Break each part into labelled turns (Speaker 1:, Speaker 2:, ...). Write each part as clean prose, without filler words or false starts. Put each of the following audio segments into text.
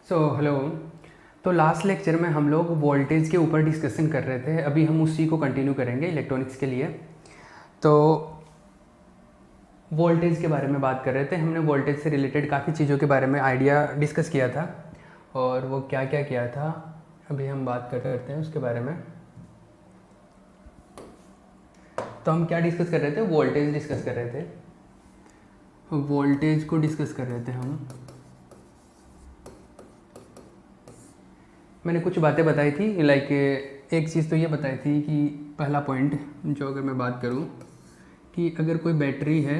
Speaker 1: Hello. तो last lecture में हम लोग वोल्टेज के ऊपर डिस्कशन कर रहे थे। अभी हम उसी को कंटिन्यू करेंगे इलेक्ट्रॉनिक्स के लिए। तो वोल्टेज के बारे में बात कर रहे थे। हमने वोल्टेज से रिलेटेड काफ़ी चीज़ों के बारे में आइडिया डिस्कस किया था, और वो क्या क्या किया था अभी हम बात करते हैं उसके बारे में। तो हम क्या डिस्कस कर रहे थे? वोल्टेज डिस्कस कर रहे थे। वोल्टेज को डिस्कस कर रहे थे हम। मैंने कुछ बातें बताई थी, लाइक एक चीज़ तो ये बताई थी कि पहला पॉइंट जो अगर मैं बात करूँ कि अगर कोई बैटरी है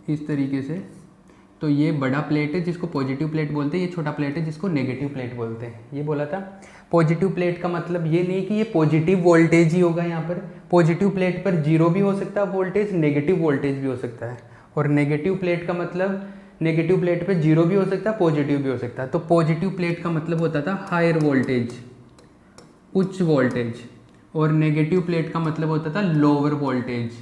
Speaker 1: इस तरीके से, तो ये बड़ा प्लेट है जिसको पॉजिटिव प्लेट बोलते हैं, ये छोटा प्लेट है जिसको नेगेटिव प्लेट बोलते हैं। ये बोला था। पॉजिटिव प्लेट का मतलब ये नहीं कि ये पॉजिटिव वोल्टेज ही होगा। यहाँ पर पॉजिटिव प्लेट पर जीरो भी हो सकता है वोल्टेज, नेगेटिव वोल्टेज भी हो सकता है। और नेगेटिव प्लेट का मतलब नेगेटिव प्लेट पे जीरो भी हो सकता है, पॉजिटिव भी हो सकता है। तो पॉजिटिव प्लेट का मतलब होता था हायर वोल्टेज, उच्च वोल्टेज, और नेगेटिव प्लेट का मतलब होता था लोअर वोल्टेज,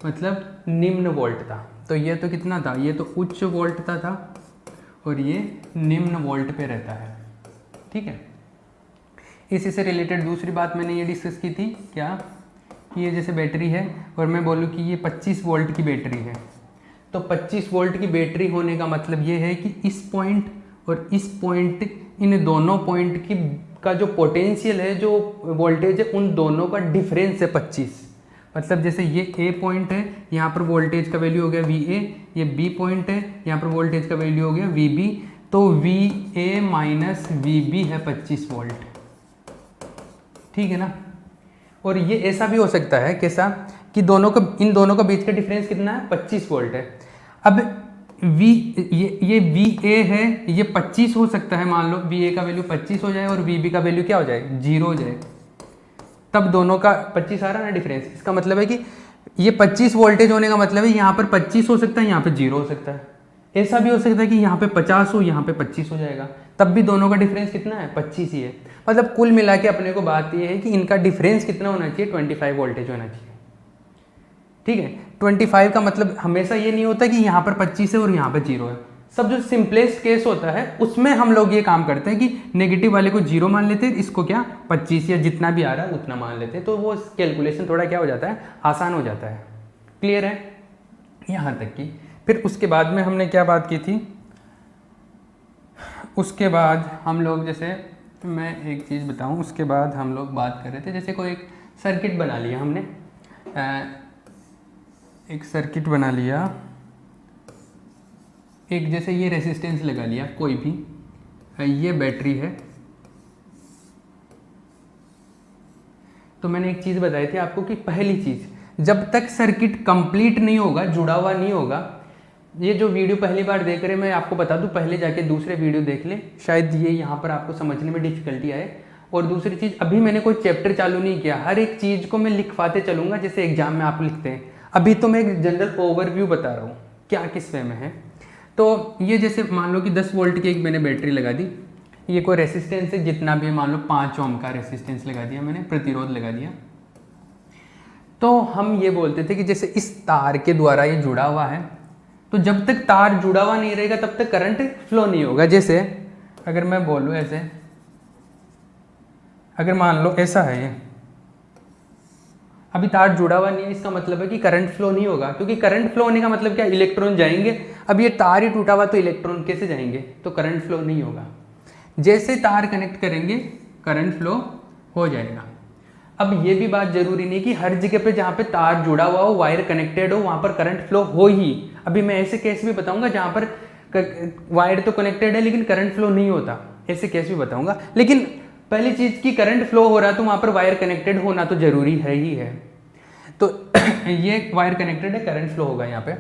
Speaker 1: मतलब निम्न वोल्ट था। तो ये तो कितना था? ये तो उच्च वोल्ट था और ये निम्न वोल्ट पे रहता है। ठीक है। इसी से रिलेटेड दूसरी बात मैंने ये डिस्कस की थी, क्या कि ये जैसे बैटरी है और मैं बोलूँ कि ये 25 वोल्ट की बैटरी है, तो 25 वोल्ट की बैटरी होने का मतलब ये है कि इस पॉइंट और इस पॉइंट, इन दोनों पॉइंट की का जो पोटेंशियल है, जो वोल्टेज है, उन दोनों का डिफरेंस है 25। मतलब जैसे ये ए पॉइंट है, यहाँ पर वोल्टेज का वैल्यू हो गया वी ए, ये बी पॉइंट है, यहाँ पर वोल्टेज का वैल्यू हो गया वी बी, तो V A minus V B है 25 वोल्ट। ठीक है ना। और ये ऐसा भी हो सकता है, कैसा कि इन दोनों का बीच का डिफरेंस कितना है? 25 वोल्ट है। अब ये वी ए है, ये 25 हो सकता है। मान लो वी ए का वैल्यू 25 हो जाए और वी बी का वैल्यू क्या हो जाए? 0 हो जाए। तब दोनों का 25 आ रहा है ना डिफरेंस। इसका मतलब है कि ये 25 वोल्टेज होने का मतलब है यहाँ पर 25 हो सकता है, यहाँ पे 0 हो सकता है। ऐसा भी हो सकता है कि यहाँ पे 50 हो, यहाँ पे 25 हो जाएगा। तब भी दोनों का डिफरेंस कितना है? 25 ही है। मतलब कुल मिला के अपने को बात ये है कि इनका डिफरेंस कितना होना चाहिए? 25 वोल्टेज होना चाहिए। ठीक है। 25 का मतलब हमेशा ये नहीं होता कि यहाँ पर 25 है और यहाँ पर 0 है। सब जो सिंपलेस्ट केस होता है उसमें हम लोग ये काम करते हैं कि नेगेटिव वाले को 0 मान लेते हैं, इसको क्या 25 या जितना भी आ रहा है उतना मान लेते हैं। तो वो कैलकुलेशन थोड़ा क्या हो जाता है? आसान हो जाता है। क्लियर है यहाँ तक की? फिर उसके बाद में हमने क्या बात की थी? उसके बाद हम लोग, जैसे मैं एक चीज़ बताऊँ, उसके बाद हम लोग बात कर रहे थे, जैसे कोई एक सर्किट बना लिया हमने, एक सर्किट बना लिया, एक जैसे ये रेसिस्टेंस लगा लिया कोई भी, ये बैटरी है। तो मैंने एक चीज़ बताई थी आपको कि पहली चीज़, जब तक सर्किट कंप्लीट नहीं होगा, जुड़ा हुआ नहीं होगा, ये जो वीडियो पहली बार देख रहे हैं मैं आपको बता दूं, पहले जाके दूसरे वीडियो देख ले, शायद ये यहाँ पर आपको समझने में डिफिकल्टी आए। और दूसरी चीज़, अभी मैंने कोई चैप्टर चालू नहीं किया, हर एक चीज़ को मैं लिखवाते चलूँगा जैसे एग्जाम में आप लिखते हैं। अभी तो मैं एक जनरल ओवरव्यू बता रहा हूँ क्या किस वे में है। तो ये जैसे मान लो कि 10 वोल्ट की एक मैंने बैटरी लगा दी, ये कोई रेसिस्टेंस है जितना भी है, मान लो 5 ओम का रेसिस्टेंस लगा दिया मैंने, प्रतिरोध लगा दिया। तो हम ये बोलते थे कि जैसे इस तार के द्वारा ये जुड़ा हुआ है, तो जब तक तार जुड़ा हुआ नहीं रहेगा तब तक करंट फ्लो नहीं होगा। जैसे अगर मैं बोलूँ ऐसे, अगर मान लो ऐसा है, ये अभी तार जुड़ा हुआ नहीं है, इसका मतलब है कि करंट फ्लो नहीं होगा, क्योंकि करंट फ्लो होने का मतलब क्या? इलेक्ट्रॉन जाएंगे। अब ये तार ही टूटा हुआ तो इलेक्ट्रॉन कैसे जाएंगे? तो करंट फ्लो नहीं होगा। जैसे तार कनेक्ट करेंगे करंट फ्लो हो जाएगा। अब ये भी बात जरूरी नहीं कि हर जगह पे जहाँ पे तार जुड़ा हुआ हो, वायर कनेक्टेड हो, वहाँ पर करंट फ्लो हो ही। अभी मैं ऐसे केस भी बताऊंगा जहाँ पर वायर तो कनेक्टेड है लेकिन करंट फ्लो नहीं होता, ऐसे केस भी बताऊंगा। लेकिन पहली चीज़ की करंट फ्लो हो रहा है तो वहाँ पर वायर कनेक्टेड होना तो जरूरी है ही है। तो ये वायर कनेक्टेड है, करंट फ्लो होगा यहाँ पे।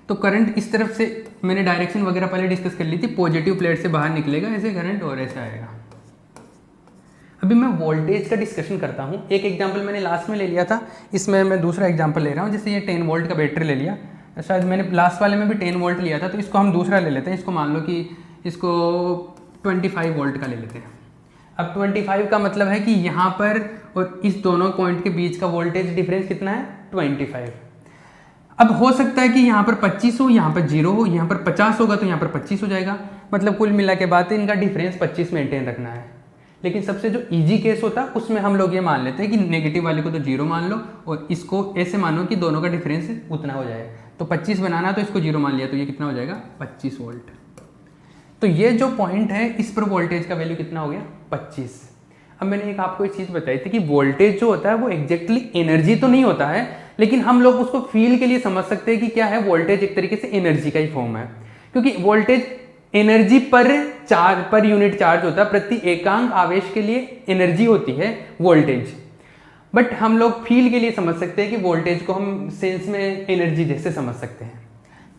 Speaker 1: तो करंट इस तरफ से मैंने डायरेक्शन वगैरह पहले डिस्कस कर ली थी, पॉजिटिव प्लेट से बाहर निकलेगा ऐसे करंट और ऐसा आएगा। अभी मैं वोल्टेज का डिस्कशन करता हूँ। एक एग्जांपल मैंने लास्ट में ले लिया था, इसमें मैं दूसरा एग्जांपल ले रहा हूँ। जैसे ये 10 वोल्ट का बैटरी ले लिया, शायद मैंने लास्ट वाले में भी 10 वोल्ट लिया था, तो इसको हम दूसरा ले लेते हैं। इसको मान लो कि इसको 25 वोल्ट का ले लेते हैं। अब 25 का मतलब है कि यहाँ पर और इस दोनों पॉइंट के बीच का वोल्टेज डिफरेंस कितना है? 25। अब हो सकता है कि यहाँ पर 25 हो, यहाँ पर 0 हो, यहाँ पर 50 होगा तो यहाँ पर 25 हो जाएगा, मतलब कुल मिला के बाद इनका डिफरेंस 25 मेंटेन रखना है। लेकिन सबसे जो इजी केस होता है उसमें हम लोग ये मान लेते हैं कि नेगेटिव वाले को तो 0 मान लो और इसको ऐसे मानो कि दोनों का डिफरेंस उतना हो जाए। तो 25 बनाना तो इसको 0 मान लिया, तो ये कितना हो जाएगा 25 वोल्ट। तो ये जो पॉइंट है इस पर वोल्टेज का वैल्यू कितना हो गया 25। अब मैंने एक आपको एक चीज़ बताई थी कि वोल्टेज जो होता है वो एग्जैक्टली एनर्जी तो नहीं होता है, लेकिन हम लोग उसको फील के लिए समझ सकते हैं कि क्या है, वोल्टेज एक तरीके से एनर्जी का ही फॉर्म है, क्योंकि voltage energy per unit charge होता है, प्रति एकांक आवेश के लिए एनर्जी होती है वोल्टेज। बट हम लोग फील के लिए समझ सकते हैं कि वोल्टेज को हम सेंस में एनर्जी जैसे समझ सकते हैं।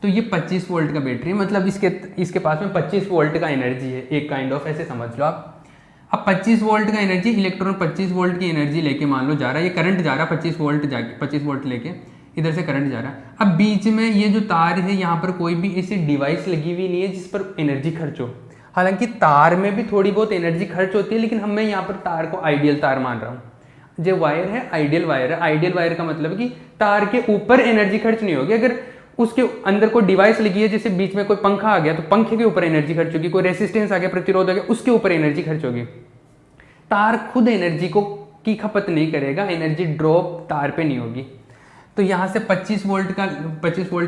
Speaker 1: तो ये 25 वोल्ट का बैटरी है, मतलब इसके पास में 25 वोल्ट का एनर्जी है, एक काइंड ऑफ ऐसे समझ लो आप। अब 25 वोल्ट का एनर्जी, इलेक्ट्रॉन 25 वोल्ट की एनर्जी लेके मान लो जा रहा है, ये करंट जा रहा है 25 वोल्ट लेके इधर से करंट जा रहा है। अब बीच में ये जो तार है यहाँ पर कोई भी ऐसी डिवाइस लगी हुई नहीं है जिस पर एनर्जी खर्च हो। हालांकि तार में भी थोड़ी बहुत एनर्जी खर्च होती है, लेकिन मैं यहाँ पर तार को आइडियल तार मान रहा हूँ। जो वायर है आइडियल वायर है। आइडियल वायर का मतलब है कि तार के ऊपर एनर्जी खर्च नहीं होगी। अगर उसके अंदर कोई डिवाइस लगी है, जैसे बीच में कोई पंखा आ गया तो पंखे के ऊपर एनर्जी खर्च होगी, कोई रेसिस्टेंस आ गया, प्रतिरोध आ गया, उसके ऊपर एनर्जी खर्च होगी। तार खुद एनर्जी की खपत नहीं करेगा, एनर्जी ड्रॉप तार पे नहीं होगी। तो यहाँ से 25 वोल्ट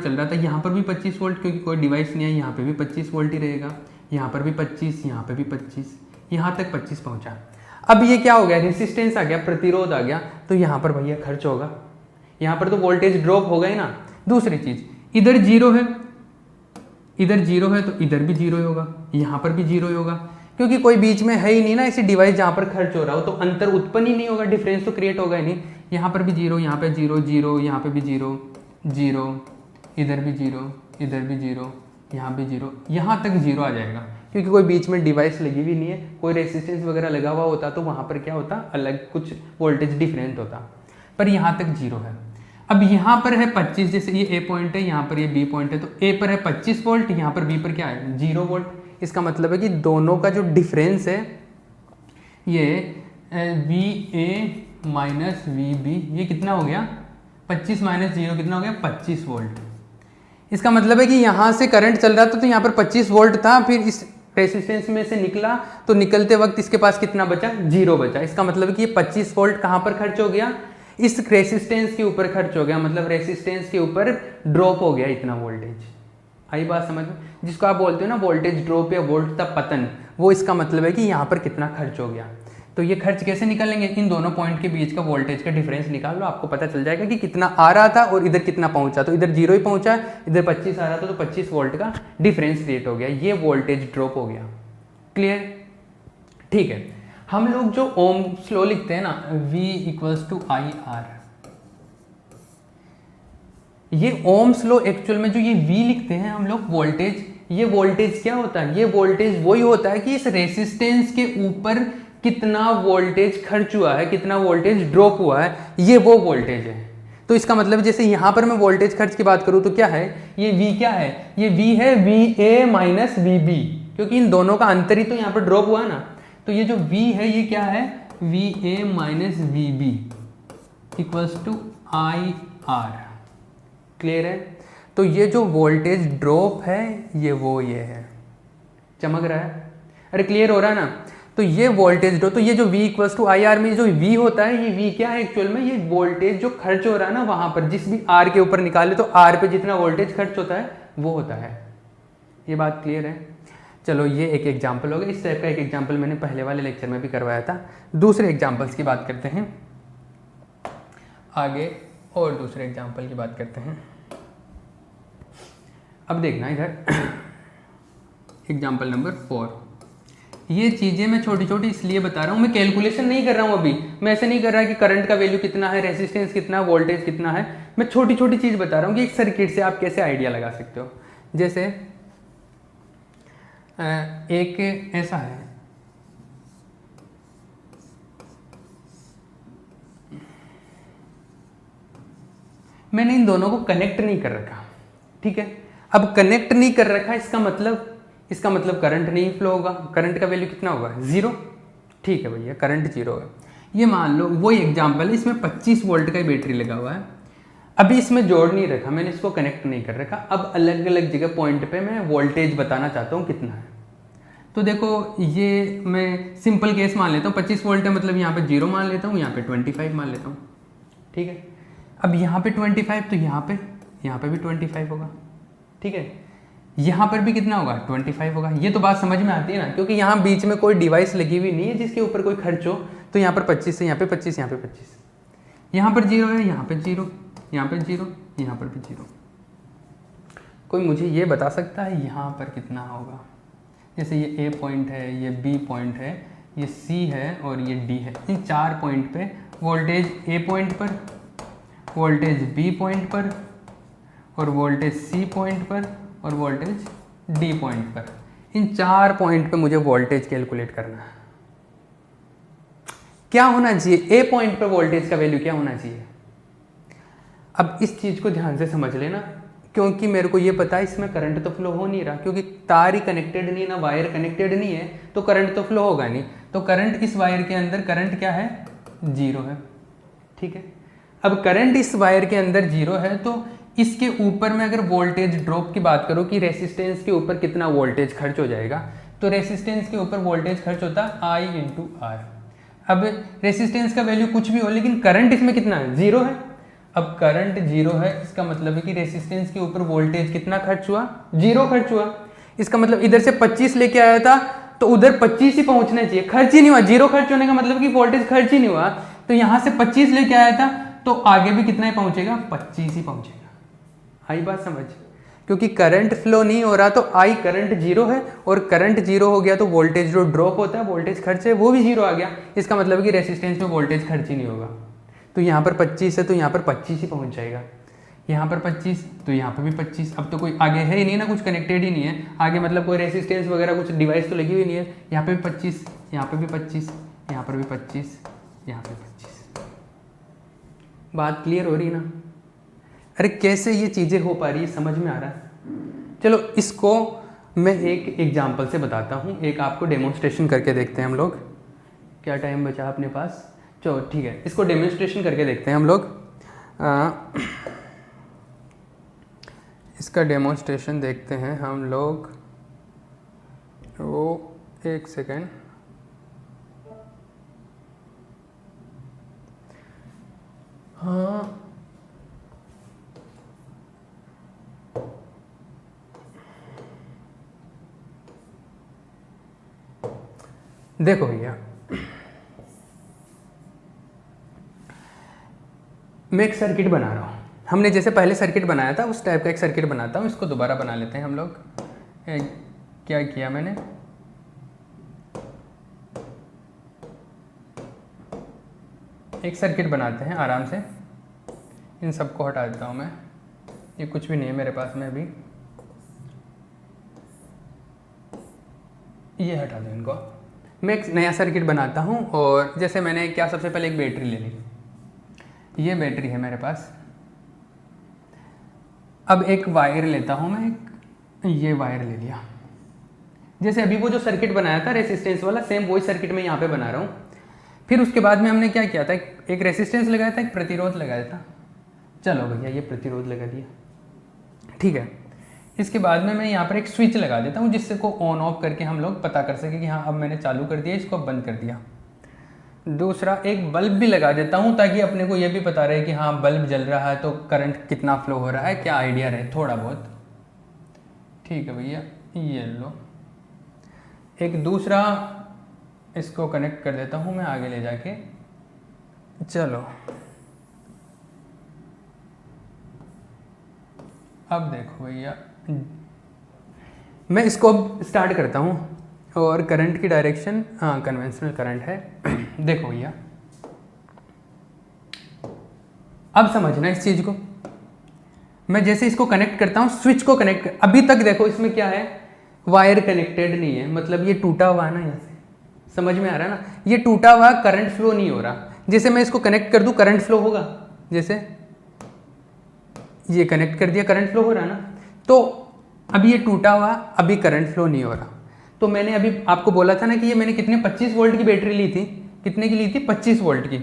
Speaker 1: चल रहा था, यहाँ पर भी 25 वोल्ट, क्योंकि कोई डिवाइस नहीं है, यहाँ पे भी 25 वोल्ट ही रहेगा, यहाँ पर भी 25, यहाँ पे भी 25, यहाँ तक 25 पहुँचा। अब ये क्या हो गया, रेसिस्टेंस आ गया, प्रतिरोध आ गया, तो यहाँ पर भैया खर्च होगा, यहाँ पर तो वोल्टेज ड्रॉप हो गई ना। दूसरी चीज़, इधर 0 है, इधर 0 है तो इधर भी 0 होगा, यहाँ पर भी 0 होगा, क्योंकि कोई बीच में है ही नहीं ना ऐसी डिवाइस जहाँ पर खर्च हो रहा हो, तो अंतर उत्पन्न ही नहीं होगा, डिफरेंस तो क्रिएट होगा ही नहीं। यहाँ पर भी 0, यहाँ पे 0, 0, यहाँ पे भी 0, 0, इधर भी 0, इधर भी 0, यहाँ भी 0, यहाँ तक 0 आ जाएगा, क्योंकि कोई बीच में डिवाइस लगी हुई नहीं है। कोई रेसिस्टेंस वगैरह लगा हुआ होता तो वहाँ पर क्या होता, अलग कुछ वोल्टेज डिफरेंट होता, पर यहाँ तक 0 है। अब यहाँ पर है 25, जैसे ये ए पॉइंट है, यहाँ पर ये बी पॉइंट है, तो ए पर है 25 वोल्ट, यहाँ पर बी पर क्या है 0 वोल्ट। इसका मतलब है कि दोनों का जो डिफरेंस है ये V A minus V B, ये कितना हो गया 25 माइनस 0 कितना हो गया 25 वोल्ट। इसका मतलब है कि यहाँ से करंट चल रहा था तो यहाँ पर 25 वोल्ट था, फिर इस रेसिस्टेंस में से निकला तो निकलते वक्त इसके पास कितना बचा 0 बचा। इसका मतलब है कि ये 25 वोल्ट कहाँ पर खर्च हो गया, इस रेसिस्टेंस के ऊपर खर्च हो गया, मतलब रेसिस्टेंस के ऊपर ड्रॉप हो गया इतना वोल्टेज। आई बात समझ में, जिसको आप बोलते हो ना वोल्टेज ड्रॉप या वोल्ट का पतन, वो इसका मतलब है कि यहाँ पर कितना खर्च हो गया। तो ये खर्च कैसे निकालेंगे, इन दोनों पॉइंट के बीच का वोल्टेज का डिफरेंस निकाल लो, आपको पता चल जाएगा कि कितना आ रहा था और इधर कितना पहुंचा। तो इधर 0 ही पहुंचा, इधर 25 आ रहा था तो 25 वोल्ट का डिफरेंस क्रिएट हो गया, ये वोल्टेज ड्रॉप हो गया। क्लियर, ठीक है। हम लोग जो ओम्स लॉ लिखते हैं ना, V = IR, ये ओम्स लॉ एक्चुअल में जो ये V लिखते हैं हम लोग वोल्टेज, ये वोल्टेज क्या होता है, ये वोल्टेज वही होता है कि इस रेसिस्टेंस के ऊपर कितना वोल्टेज खर्च हुआ है, कितना वोल्टेज ड्रॉप हुआ है, ये वो वोल्टेज है। तो इसका मतलब जैसे यहाँ पर मैं वोल्टेज खर्च की बात करूँ तो क्या है, ये V क्या है, ये V है VA माइनस VB, क्योंकि इन दोनों का अंतर ही तो यहाँ पर ड्रॉप हुआ ना। तो ये जो V है ये क्या है, VA minus VB = IR। Clear है। तो ये जो वोल्टेज ड्रॉप है ये है, चमक रहा है, अरे क्लियर हो रहा है ना। तो ये वोल्टेज ड्रॉप, तो ये जो V = IR में जो V होता है, ये V क्या है एक्चुअल में, ये वोल्टेज जो खर्च हो रहा है ना वहाँ पर, जिस भी R के ऊपर निकाले तो R पे जितना वोल्टेज खर्च होता है वो होता है। ये बात क्लियर है। चलो ये एक एग्जाम्पल हो गया, इस टाइप का एक एग्जाम्पल मैंने पहले वाले लेक्चर में भी करवाया था। दूसरे एग्जाम्पल्स की बात करते हैं आगे, और दूसरे एग्जाम्पल की बात करते हैं। अब देखना इधर एग्जाम्पल नंबर 4। ये चीज़ें मैं छोटी छोटी इसलिए बता रहा हूँ, मैं कैलकुलेशन नहीं कर रहा हूँ अभी, मैं ऐसे नहीं कर रहा कि करंट का वैल्यू कितना है, रेसिस्टेंस कितना है, वोल्टेज कितना है, मैं छोटी छोटी चीज़ बता रहा हूँ कि एक सर्किट से आप कैसे आइडिया लगा सकते हो। जैसे एक ऐसा है, मैंने इन दोनों को कनेक्ट नहीं कर रखा, ठीक है। अब कनेक्ट नहीं कर रखा, इसका मतलब करंट नहीं फ्लो होगा, करंट का वैल्यू कितना होगा 0, ठीक है भैया करंट 0 है। ये मान लो वही एग्जाम्पल है, इसमें 25 वोल्ट का ही बैटरी लगा हुआ है। अभी इसमें जोड़ नहीं रखा, मैंने इसको कनेक्ट नहीं कर रखा। अब अलग अलग जगह पॉइंट पे मैं वोल्टेज बताना चाहता हूँ कितना है। तो देखो ये मैं सिंपल केस मान लेता हूँ, 25 वोल्ट है, मतलब यहाँ पे 0 मान लेता हूँ, यहाँ पे 25 मान लेता हूँ, ठीक है। अब यहाँ पे 25 तो यहाँ पे भी 25 होगा, ठीक है। यहाँ पर भी कितना होगा, 25 होगा। ये तो बात समझ में आती है ना, क्योंकि यहाँ बीच में कोई डिवाइस लगी हुई नहीं है जिसके ऊपर कोई खर्च हो। तो यहाँ पर 25 है, यहाँ पे 25, यहाँ पे 25, यहाँ पर 0 है, यहाँ पे 0, यहाँ पे 0, यहाँ पर भी 0। कोई मुझे ये बता सकता है यहाँ पर कितना होगा? जैसे ये A पॉइंट है, ये B पॉइंट है, ये C है और ये D है। इन 4 पॉइंट पे वोल्टेज A पॉइंट पर, वोल्टेज B पॉइंट पर, और वोल्टेज C पॉइंट पर, और वोल्टेज D पॉइंट पर। इन 4 पॉइंट पे मुझे वोल्टेज कैलकुलेट करना है। क्या होना चाहिए? A पॉइंट पर वोल्टेज का वैल्यू क्या होना चाहिए? अब इस चीज़ को ध्यान से समझ लेना, क्योंकि मेरे को ये पता है इसमें करंट तो फ्लो हो नहीं रहा, क्योंकि तार ही कनेक्टेड नहीं है ना, वायर कनेक्टेड नहीं है, तो करंट तो फ्लो होगा नहीं। तो करंट इस वायर के अंदर करंट क्या है? 0 है, ठीक है। अब करंट इस वायर के अंदर 0 है, तो इसके ऊपर में अगर वोल्टेज ड्रॉप की बात करूँ कि रेसिस्टेंस के ऊपर कितना वोल्टेज खर्च हो जाएगा, तो रेसिस्टेंस के ऊपर वोल्टेज खर्च होता है I × R। अब रेसिस्टेंस का वैल्यू कुछ भी हो, लेकिन करंट इसमें कितना है? 0 है। अब करंट 0 है, इसका मतलब है कि रेसिस्टेंस के ऊपर वोल्टेज कितना खर्च हुआ? 0 खर्च हुआ। इसका मतलब इधर से 25 लेके आया था तो उधर 25 ही पहुंचना चाहिए, खर्च ही नहीं हुआ। 0 खर्च होने का मतलब कि वोल्टेज खर्च ही नहीं हुआ। तो यहाँ से 25 लेके आया था तो आगे भी कितना ही पहुंचेगा? 25 ही पहुंचेगा। आई बात समझ? क्योंकि करंट फ्लो नहीं हो रहा तो आई करंट 0 है, और करंट 0 हो गया तो वोल्टेज जो ड्रॉप होता है, वोल्टेज खर्च है, वो भी 0 आ गया। इसका मतलब कि रेसिस्टेंस में वोल्टेज खर्च ही नहीं होगा। तो यहाँ पर 25 है तो यहाँ पर 25 ही पहुँच जाएगा। यहाँ पर 25 तो यहाँ पर भी 25। अब तो कोई आगे है ही नहीं ना, कुछ कनेक्टेड ही नहीं है आगे, मतलब कोई रेसिस्टेंस वगैरह कुछ डिवाइस तो लगी हुई नहीं है। यहाँ पे भी 25, यहाँ पे भी 25, यहाँ पर भी 25, यहाँ पे 25। बात क्लियर हो रही ना? अरे कैसे ये चीज़ें हो पा रही है, समझ में आ रहा है? चलो इसको मैं एक एग्जाम्पल से बताता हूँ, एक आपको डेमोन्स्ट्रेशन करके देखते हैं हम लोग। क्या टाइम बचा अपने पास? चलो ठीक है, इसको डेमोन्स्ट्रेशन करके देखते हैं हम लोग। इसका डेमोन्स्ट्रेशन देखते हैं हम लोग। वो एक सेकेंड, हाँ देखो भैया, मैं एक सर्किट बना रहा हूँ। हमने जैसे पहले सर्किट बनाया था उस टाइप का एक सर्किट बनाता हूँ। इसको दोबारा बना लेते हैं हम लोग। क्या किया मैंने, एक सर्किट बनाते हैं आराम से। इन सबको हटा देता हूँ मैं, ये कुछ भी नहीं है मेरे पास में अभी, ये हटा दूँ इनको। मैं एक नया सर्किट बनाता हूँ, और जैसे मैंने क्या सबसे पहले एक बैटरी ले ली। ये बैटरी है मेरे पास। अब एक वायर लेता हूँ मैं, ये वायर ले लिया। जैसे अभी वो जो सर्किट बनाया था रेसिस्टेंस वाला, सेम वही सर्किट मैं यहाँ पे बना रहा हूँ। फिर उसके बाद में हमने क्या किया था, एक रेसिस्टेंस लगाया था, एक प्रतिरोध लगाया था। चलो भैया ये प्रतिरोध लगा दिया, ठीक है। इसके बाद में मैं यहाँ पर एक स्विच लगा देता हूँ, जिससे को ऑन ऑफ करके हम लोग पता कर सके कि हाँ अब मैंने चालू कर दिया, इसको अब बंद कर दिया। दूसरा एक बल्ब भी लगा देता हूँ, ताकि अपने को ये भी पता रहे कि हाँ बल्ब जल रहा है तो करंट कितना फ्लो हो रहा है, क्या आइडिया रहे थोड़ा बहुत। ठीक है भैया, ये लो। एक दूसरा इसको कनेक्ट कर देता हूँ मैं आगे ले जाके। चलो अब देखो भैया, मैं इसको स्टार्ट करता हूँ, और करंट की डायरेक्शन हाँ कन्वेंशनल करंट है। देखो भैया, अब समझना इस चीज़ को। मैं जैसे इसको कनेक्ट करता हूँ, स्विच को कनेक्ट अभी तक देखो इसमें क्या है, वायर कनेक्टेड नहीं है, मतलब ये टूटा हुआ है ना, यहाँ से समझ में आ रहा है ना, ये टूटा हुआ, करंट फ्लो नहीं हो रहा। जैसे मैं इसको कनेक्ट कर दूँ करंट फ्लो होगा, जैसे ये कनेक्ट कर दिया करंट फ्लो हो रहा है ना। तो अभी ये टूटा हुआ, अभी करंट फ्लो नहीं हो रहा। तो मैंने अभी आपको बोला था ना कि ये मैंने कितने 25 वोल्ट की बैटरी ली थी, कितने की ली थी 25 वोल्ट की।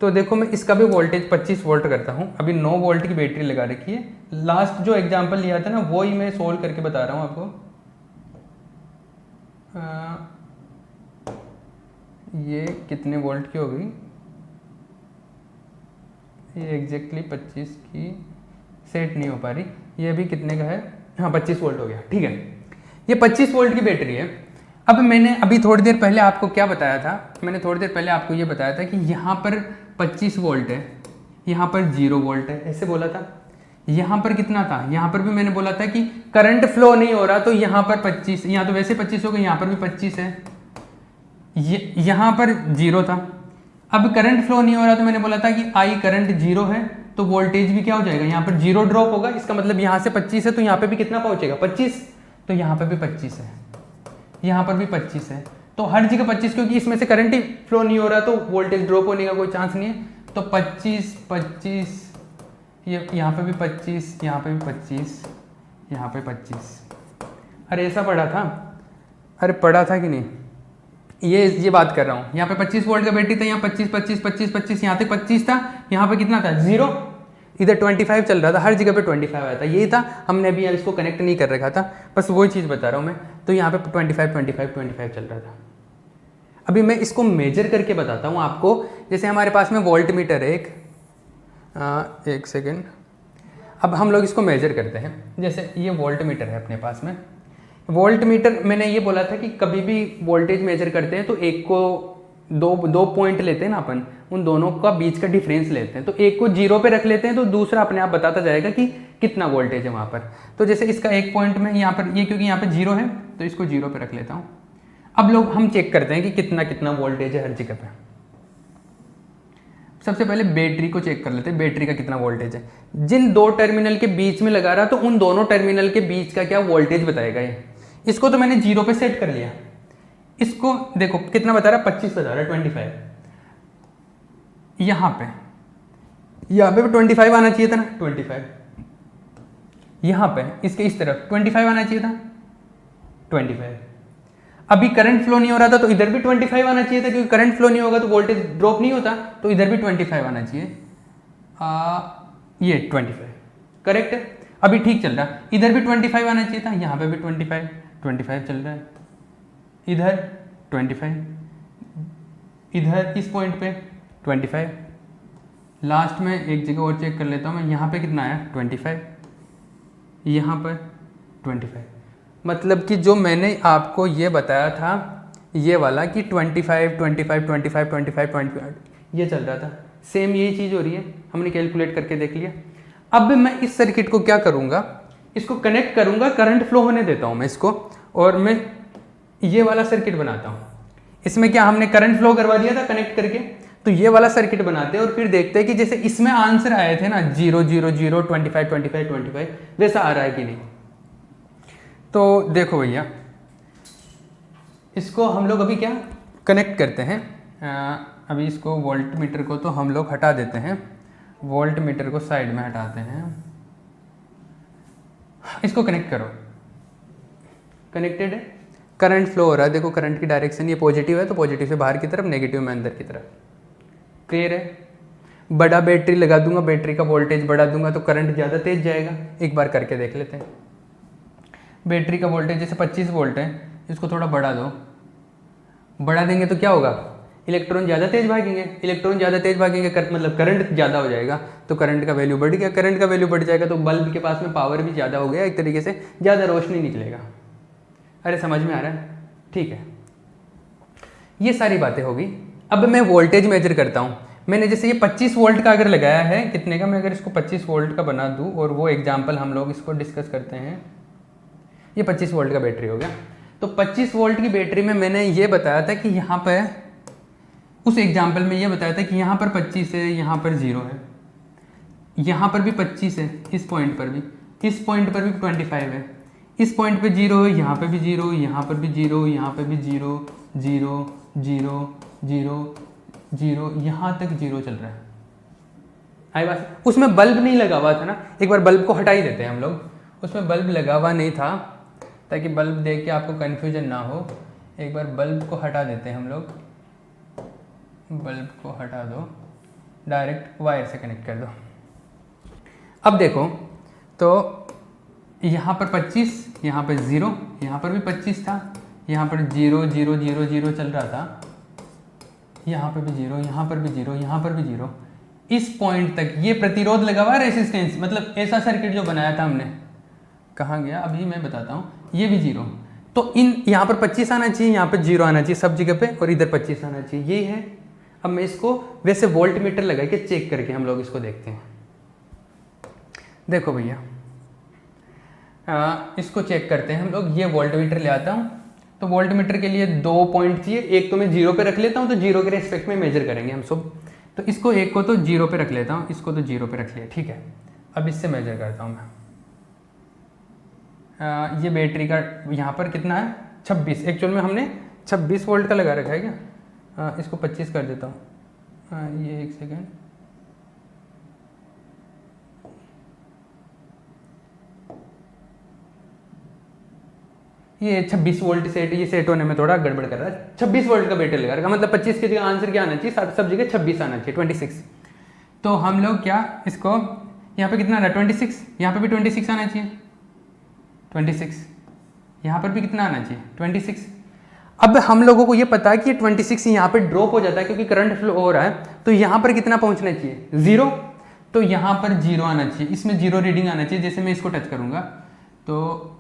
Speaker 1: तो देखो मैं इसका भी वोल्टेज 25 वोल्ट करता हूँ। अभी 9 वोल्ट की बैटरी लगा रखी है। लास्ट जो एग्जांपल लिया था ना वो ही मैं सोल्व करके बता रहा हूँ आपको। ये कितने वोल्ट की हो गई, ये एग्जैक्टली 25 की सेट नहीं हो पा रही। ये अभी कितने का है, हाँ 25 वोल्ट हो गया, ठीक है। ये 25 वोल्ट की बैटरी है। अब मैंने अभी थोड़ी देर पहले आपको क्या बताया था, मैंने थोड़ी देर पहले आपको ये बताया था कि यहाँ पर 25 वोल्ट है, यहाँ पर 0 वोल्ट है, ऐसे बोला था। यहाँ पर कितना था, यहाँ पर भी मैंने बोला था कि करंट फ्लो नहीं हो रहा, तो यहाँ पर 25, यहाँ तो वैसे 25 हो गया, यहाँ पर भी 25 है, यहाँ पर 0 था। अब करंट फ्लो नहीं हो रहा तो मैंने बोला था कि आई करंट 0 है, तो वोल्टेज भी क्या हो जाएगा, यहाँ पर 0 ड्रॉप होगा। इसका मतलब यहाँ से 25 है तो यहाँ पे भी कितना पहुँचेगा, 25, तो यहाँ पे भी 25 है, यहाँ पर भी 25 है, तो हर जगह 25, क्योंकि इसमें से करंट ही फ्लो नहीं हो रहा तो वोल्टेज ड्रॉप होने का कोई चांस नहीं है। तो 25 25, ये यहाँ पे भी 25, यहाँ पे भी 25, यहाँ पे 25। अरे ऐसा पढ़ा था, अरे पढ़ा था कि नहीं, ये बात कर रहा हूँ। यहाँ पे 25 वोल्ट का बैटरी था, यहाँ 25 25 25 25, यहाँ तक 25 था, यहाँ पे कितना था 0, इधर 25 चल रहा था, हर जगह पे 25 आया था। यही था, हमने अभी इसको कनेक्ट नहीं कर रखा था, बस वही चीज़ बता रहा हूँ मैं। तो यहाँ पे 25 25 25 चल रहा था। अभी मैं इसको मेजर करके बताता हूँ आपको। जैसे हमारे पास में वोल्ट मीटर है एक सेकेंड। अब हम लोग इसको मेजर करते हैं। जैसे ये वोल्ट मीटर है अपने पास में। वोल्ट मीटर, मैंने ये बोला था कि कभी भी वोल्टेज मेजर करते हैं तो एक को दो पॉइंट लेते हैं ना अपन, उन दोनों का बीच का डिफरेंस लेते हैं। तो एक को 0 पे रख लेते हैं तो दूसरा अपने आप बताता जाएगा कि कितना वोल्टेज है वहाँ पर। तो जैसे इसका एक पॉइंट में यहाँ पर ये, क्योंकि यहाँ पर 0 है तो इसको 0 पे रख लेता हूँ। अब लोग हम चेक करते हैं कि कितना कितना वोल्टेज है हर जगह पे। सबसे पहले बैटरी को चेक कर लेते हैं, बैटरी का कितना वोल्टेज है। जिन दो टर्मिनल के बीच में लगा रहा तो उन दोनों टर्मिनल के बीच का क्या वोल्टेज बताएगा ये। इसको तो मैंने 0 पे सेट कर लिया। इसको देखो कितना बता रहा है, 25 बता रहा है, 25। यहाँ पे भी 25 आना चाहिए था ना, 25। यहाँ पे इसके इस तरफ 25 आना चाहिए था, 25। अभी करंट फ्लो नहीं हो रहा था तो इधर भी 25 आना चाहिए था, क्योंकि करंट फ्लो नहीं होगा तो वोल्टेज ड्रॉप नहीं होता, तो इधर भी 25 आना चाहिए। ये 25 करेक्ट है। अभी ठीक चल रहा, इधर भी 25 आना चाहिए था, यहाँ पे भी 25 चल रहा है, इधर 25, इधर इस पॉइंट पे 25। लास्ट में एक जगह और चेक कर लेता हूँ मैं, यहाँ पे कितना आया 25, यहाँ पर 25। मतलब कि जो मैंने आपको ये बताया था ये वाला कि 25 25 25 25 25 ये चल रहा था, सेम यही चीज़ हो रही है। हमने कैलकुलेट करके देख लिया। अब मैं इस सर्किट को क्या करूँगा, इसको कनेक्ट करूँगा, करंट फ्लो होने देता हूँ मैं इसको, और मैं ये वाला सर्किट बनाता हूँ। इसमें क्या हमने करंट फ्लो करवा दिया था कनेक्ट करके, तो ये वाला सर्किट बनाते हैं और फिर देखते हैं कि जैसे इसमें आंसर आए थे ना 0 0 0 25 25 25 वैसा आ रहा है कि नहीं। तो देखो भैया, इसको हम लोग अभी क्या कनेक्ट करते हैं। अभी इसको वोल्ट मीटर को तो हम लोग हटा देते हैं, वोल्ट मीटर को साइड में हटाते हैं। इसको कनेक्ट करो, कनेक्टेड है, करंट फ्लो हो रहा है। देखो करंट की डायरेक्शन ये पॉजिटिव है तो पॉजिटिव से बाहर की तरफ, नेगेटिव में अंदर की तरफ। क्लियर है। बड़ा बैटरी लगा दूंगा, बैटरी का वोल्टेज बढ़ा दूंगा तो करंट ज़्यादा तेज जाएगा। एक बार करके देख लेते हैं। बैटरी का वोल्टेज जैसे 25 वोल्ट है, इसको थोड़ा बढ़ा दो, बढ़ा देंगे तो क्या होगा, इलेक्ट्रॉन ज़्यादा तेज भागेंगे, इलेक्ट्रॉन ज़्यादा तेज भागेंगे मतलब करंट ज़्यादा हो जाएगा, तो करंट का वैल्यू बढ़ गया। करंट का वैल्यू बढ़ जाएगा तो बल्ब के पास में पावर भी ज़्यादा हो गया, एक तरीके से ज़्यादा रोशनी निकलेगा। अरे समझ में आ रहा है, ठीक है। ये सारी बातें होगी। अब मैं वोल्टेज मेजर करता हूँ। मैंने जैसे ये 25 वोल्ट का अगर लगाया है, कितने का, मैं अगर इसको 25 वोल्ट का बना दूँ और वो एग्जाम्पल हम लोग इसको डिस्कस करते हैं। ये 25 वोल्ट का बैटरी हो गया। तो 25 वोल्ट की बैटरी में मैंने ये बताया था कि यहाँ पर उस एग्जाम्पल में ये बताया था कि यहाँ पर 25 है, यहाँ पर 0 है, यहाँ पर भी 25 है, इस पॉइंट पर भी, इस पॉइंट पर भी 25 है, इस पॉइंट पे 0 है, यहाँ पे भी 0, यहाँ पर भी 0, यहाँ पे भी 0 0 0 0 0, यहाँ तक 0 चल रहा है। आई बात। उसमें बल्ब नहीं लगा हुआ था ना, एक बार बल्ब को हटा ही देते हैं हम लोग। उसमें बल्ब लगा हुआ नहीं था, ताकि बल्ब देख के आपको कन्फ्यूजन ना हो। एक बार बल्ब को हटा देते हैं हम लोग, बल्ब को हटा दो। डायरेक्ट वायर से कनेक्ट कर दो। अब देखो तो यहाँ पर 25, यहाँ पर 0, यहाँ पर भी 25 था, यहाँ पर 0 0 0 0 चल रहा था, यहाँ पर भी 0, यहाँ पर भी 0, यहाँ पर भी 0। इस पॉइंट तक ये प्रतिरोध लगा हुआ रेसिस्टेंस, मतलब ऐसा सर्किट जो बनाया था हमने, कहाँ गया अभी मैं बताता हूँ, ये भी 0। तो इन यहाँ पर 25 आना चाहिए, यहाँ पर 0 आना चाहिए सब जगह पे, और इधर 25 आना चाहिए, ये है। अब मैं इसको वैसे वोल्ट मीटर लगा के चेक करके हम लोग इसको देखते हैं। देखो भैया इसको चेक करते हैं हम लोग। ये वोल्ट मीटर ले आता हूँ। तो वोल्ट मीटर के लिए 2 पॉइंट चाहिए, एक तो मैं 0 पे रख लेता हूँ, तो 0 के रेस्पेक्ट में मेजर करेंगे हम सब। तो इसको एक को तो 0 पे रख लेता हूँ, इसको तो 0 पे रख लिया, ठीक है। अब इससे मेजर करता हूँ मैं। ये बैटरी का यहाँ पर कितना है 26, एक्चुअल में हमने 26 वोल्ट का लगा रखा है क्या। इसको 25 कर देता हूँ। ये एक सेकेंड, ये 26 वोल्ट सेट, ये सेट होने में थोड़ा गड़बड़ कर रहा है। 26 वोल्ट का बैटरी लगा रखा, मतलब 25 की जगह आंसर क्या आना चाहिए, सब जगह 26 आना चाहिए, 26। तो हम लोग क्या इसको यहाँ पे कितना आ रहा है 26, यहाँ पे भी 26 आना चाहिए 26, यहाँ पर भी कितना आना चाहिए 26। अब हम लोगों को ये पता है कि ये 26 यहाँ पे ड्रॉप हो जाता है क्योंकि करंट फ्लो हो रहा है, तो यहाँ पर कितना पहुँचना चाहिए 0, तो यहाँ पर 0 आना चाहिए, इसमें 0 रीडिंग आना चाहिए। जैसे मैं इसको टच करूँगा तो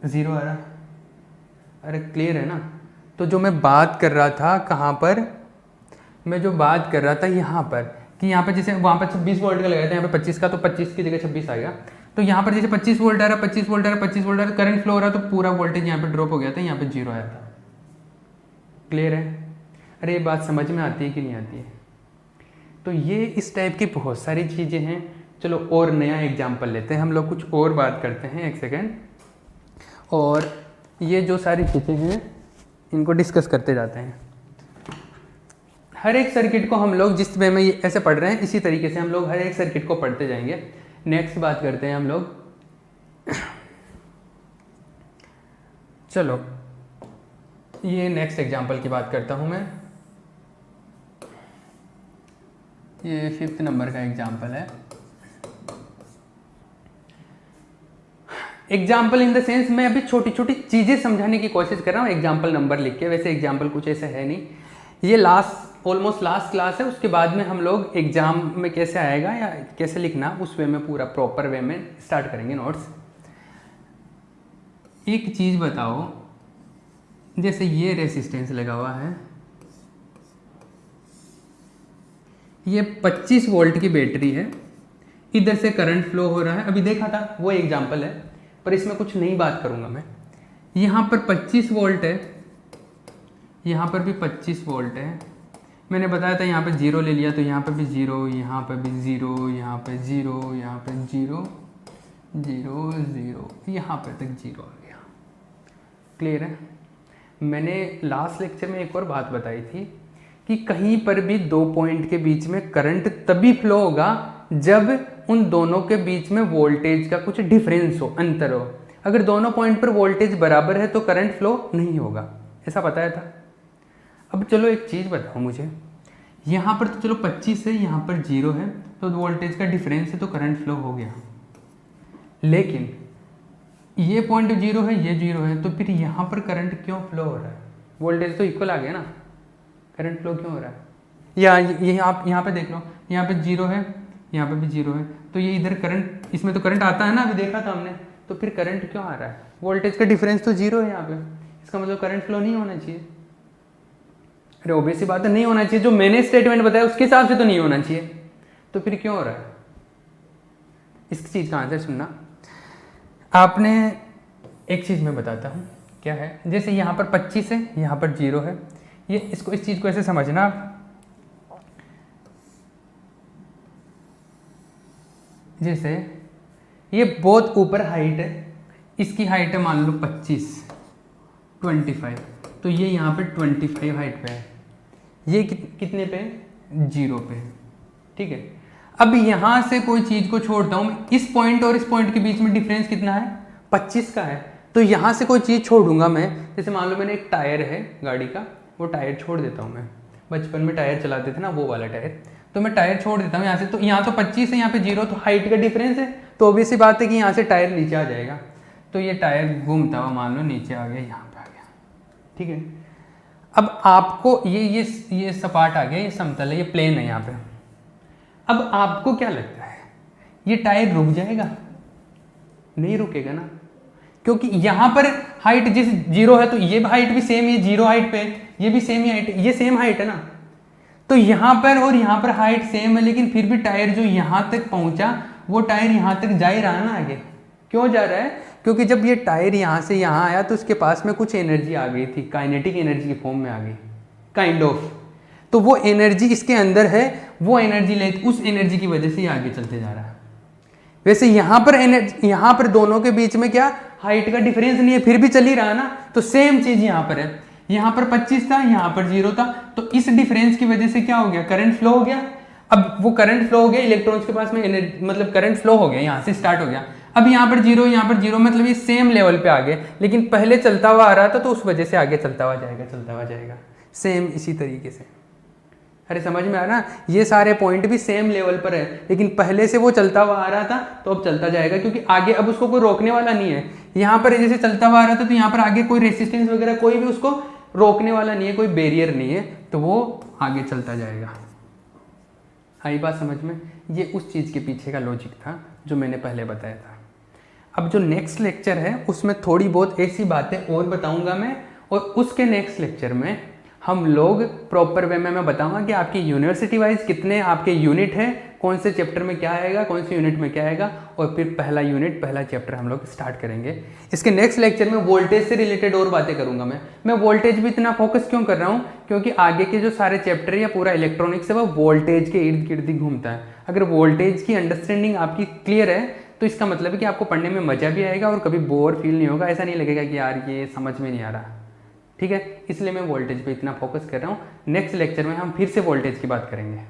Speaker 1: 0 आ रहा, अरे क्लियर है ना। तो जो मैं बात कर रहा था कहाँ पर, मैं जो बात कर रहा था यहाँ पर, कि यहाँ पर जैसे वहाँ पर 26 वोल्ट का लगाया था, यहाँ पर 25 का, तो 25 की जगह 26 आ गया। तो यहाँ पर जैसे 25 वोल्ट आ रहा, 25 वोल्ट आ रहा, 25 वोल्ट आ रहा, करंट फ्लो हो रहा, तो पूरा वोल्टेज यहाँ पर ड्रॉप हो गया था, यहाँ पर 0 आया था। क्लियर है। अरे ये बात समझ में आती है कि नहीं आती है। तो ये इस टाइप की बहुत सारी चीज़ें हैं। चलो और नया एग्जाम्पल लेते हैं हम लोग, कुछ और बात करते हैं, एक सेकेंड। और ये जो सारी चीज़ें हैं इनको डिस्कस करते जाते हैं। हर एक सर्किट को हम लोग जिस वे में ऐसे पढ़ रहे हैं, इसी तरीके से हम लोग हर एक सर्किट को पढ़ते जाएंगे। नेक्स्ट बात करते हैं हम लोग। चलो ये नेक्स्ट एग्जाम्पल की बात करता हूँ मैं। ये 5th नंबर का एग्जाम्पल है। एग्जाम्पल इन द सेंस मैं अभी छोटी छोटी चीज़ें समझाने की कोशिश कर रहा हूँ एग्जाम्पल नंबर लिख के। वैसे एग्जाम्पल कुछ ऐसा है नहीं, ये ऑलमोस्ट लास्ट क्लास है। उसके बाद में हम लोग एग्जाम में कैसे आएगा या कैसे लिखना उस वे में पूरा प्रॉपर वे में स्टार्ट करेंगे नोट्स। एक चीज़ बताओ, जैसे ये रेसिस्टेंस लगा हुआ है, ये 25 वोल्ट की बैटरी है, इधर से करंट फ्लो हो रहा है। अभी देखा था वो एग्जाम्पल है, पर इसमें कुछ नई बात करूँगा मैं। यहाँ पर 25 वोल्ट है, यहाँ पर भी 25 वोल्ट है। मैंने बताया था यहाँ पे 0 ले लिया, तो यहाँ पे भी 0, यहाँ पे भी 0, यहाँ पे 0, यहाँ पे 0 0 0, यहाँ पे तक 0 आ गया। क्लियर है। मैंने लास्ट लेक्चर में एक और बात बताई थी कि कहीं पर भी 2 पॉइंट के बीच में करंट तभी फ्लो होगा जब उन दोनों के बीच में वोल्टेज का कुछ डिफरेंस हो, अंतर हो। अगर दोनों पॉइंट पर वोल्टेज बराबर है तो करंट फ्लो नहीं होगा, ऐसा बताया था। अब चलो एक चीज़ बताओ मुझे, यहाँ पर तो चलो 25 है, यहाँ पर 0 है, तो वोल्टेज का डिफरेंस है तो करंट फ्लो हो गया। लेकिन ये पॉइंट 0 है, ये 0 है, तो फिर यहाँ पर करंट क्यों फ्लो हो रहा है? वोल्टेज तो इक्वल आ गया ना, करंट फ्लो क्यों हो रहा है? या ये आप यहाँ पे देख लो, यहाँ पे 0 है, यहाँ पे भी 0 है, तो ये इधर करंट, इसमें तो करंट आता है ना, अभी देखा था हमने, तो फिर करंट क्यों आ रहा है? वोल्टेज का डिफरेंस तो 0 है यहाँ पे, इसका मतलब करंट फ्लो नहीं होना चाहिए। अरे ऑब्वियस सी बात है, नहीं होना चाहिए। जो मैंने स्टेटमेंट बताया उसके हिसाब से तो नहीं होना चाहिए, तो फिर क्यों हो रहा है? इस चीज़ का आंसर सुनना। आपने एक चीज़ मैं बताता हूँ क्या है। जैसे यहाँ पर 25 है, यहाँ पर 0 है, ये इसको इस चीज़ को ऐसे समझना आप। जैसे ये बहुत ऊपर हाइट है, इसकी हाइट है मान लो 25, तो ये यहाँ पे 25 हाइट पे है, ये कितने पे? 0 पे है। ठीक है। अब यहाँ से कोई चीज़ को छोड़ता हूँ, इस पॉइंट और इस पॉइंट के बीच में डिफरेंस कितना है? 25 का है। तो यहाँ से कोई चीज़ छोड़ूंगा मैं, जैसे मान लो मैंने एक टायर है गाड़ी का, वो टायर छोड़ देता हूँ मैं, बचपन में टायर चलाते थे ना, वो वाला टायर। तो मैं टायर छोड़ देता हूँ यहाँ से, तो यहाँ तो 25 है, यहाँ पे 0, तो हाइट का डिफरेंस है, तो ऑब्वियस सी बात है कि यहाँ से टायर नीचे आ जाएगा। तो ये टायर घूमता हुआ मान लो नीचे आ गया, यहाँ पे आ गया, ठीक है। अब आपको ये सपाट आ गया, ये समतल है, ये प्लेन है यहाँ पे। अब आपको क्या लगता है ये टायर रुक जाएगा? नहीं रुकेगा ना, क्योंकि यहाँ पर हाइट जिस 0 है तो ये हाइट भी सेम है, 0 हाइट पे, ये भी सेम ही हाइट है, ये सेम हाइट है ना। तो यहाँ पर और यहाँ पर हाइट सेम है, लेकिन फिर भी टायर जो यहाँ तक पहुँचा वो टायर यहाँ तक जा ही रहा है ना आगे। क्यों जा रहा है? क्योंकि जब ये टायर यहाँ से यहाँ आया तो उसके पास में कुछ एनर्जी आ गई थी, काइनेटिक एनर्जी की फॉर्म में आ गई, काइंड ऑफ। तो वो एनर्जी इसके अंदर है, वो एनर्जी ले, उस एनर्जी की वजह से ये आगे चलते जा रहा है। वैसे यहाँ पर एनर्जी, यहाँ पर दोनों के बीच में क्या हाइट का डिफरेंस नहीं है, फिर भी चल ही रहा है ना। तो सेम चीज यहाँ पर है, यहाँ पर 25 था, यहाँ पर 0 था, तो इस डिफरेंस की वजह से क्या हो गया, करंट फ्लो हो गया। अब वो करंट फ्लो हो गया, इलेक्ट्रॉन्स के पास में एनर्जी, मतलब करंट फ्लो हो गया, यहाँ से स्टार्ट हो गया। अब यहाँ पर 0, यहाँ पर 0, मतलब ये सेम लेवल पे आ गए, लेकिन पहले चलता हुआ आ रहा था तो उस वजह से आगे चलता हुआ जाएगा, चलता हुआ जाएगा, सेम इसी तरीके से। अरे समझ में आ रहा? ये सारे पॉइंट भी सेम लेवल पर है, लेकिन पहले से वो चलता हुआ आ रहा था तो अब चलता जाएगा, क्योंकि आगे अब उसको कोई रोकने वाला नहीं है। यहाँ पर जैसे चलता हुआ आ रहा था तो यहाँ पर आगे कोई रेसिस्टेंस वगैरह कोई भी उसको रोकने वाला नहीं है, कोई बैरियर नहीं है, तो वो आगे चलता जाएगा। आई बात समझ में? ये उस चीज़ के पीछे का लॉजिक था जो मैंने पहले बताया था। अब जो नेक्स्ट लेक्चर है उसमें थोड़ी बहुत ऐसी बातें और बताऊंगा मैं, और उसके नेक्स्ट लेक्चर में हम लोग प्रॉपर वे में मैं बताऊंगा कि आपकी यूनिवर्सिटी वाइज कितने आपके यूनिट है, कौन से चैप्टर में क्या आएगा, कौन से यूनिट में क्या आएगा, और फिर पहला यूनिट पहला चैप्टर हम लोग स्टार्ट करेंगे। इसके नेक्स्ट लेक्चर में वोल्टेज से रिलेटेड और बातें करूंगा मैं वोल्टेज भी इतना फोकस क्यों कर रहा हूँ, क्योंकि आगे के जो सारे चैप्टर या पूरा इलेक्ट्रॉनिक्स है वो वोल्टेज के इर्द गिर्द ही घूमता है। अगर वोल्टेज की अंडरस्टैंडिंग आपकी क्लियर है तो इसका मतलब है कि आपको पढ़ने में मजा भी आएगा और कभी बोर फील नहीं होगा, ऐसा नहीं लगेगा कि यार ये समझ में नहीं आ रहा। ठीक है, इसलिए मैं वोल्टेज पे इतना फोकस कर रहा हूँ। नेक्स्ट लेक्चर में हम फिर से वोल्टेज की बात करेंगे।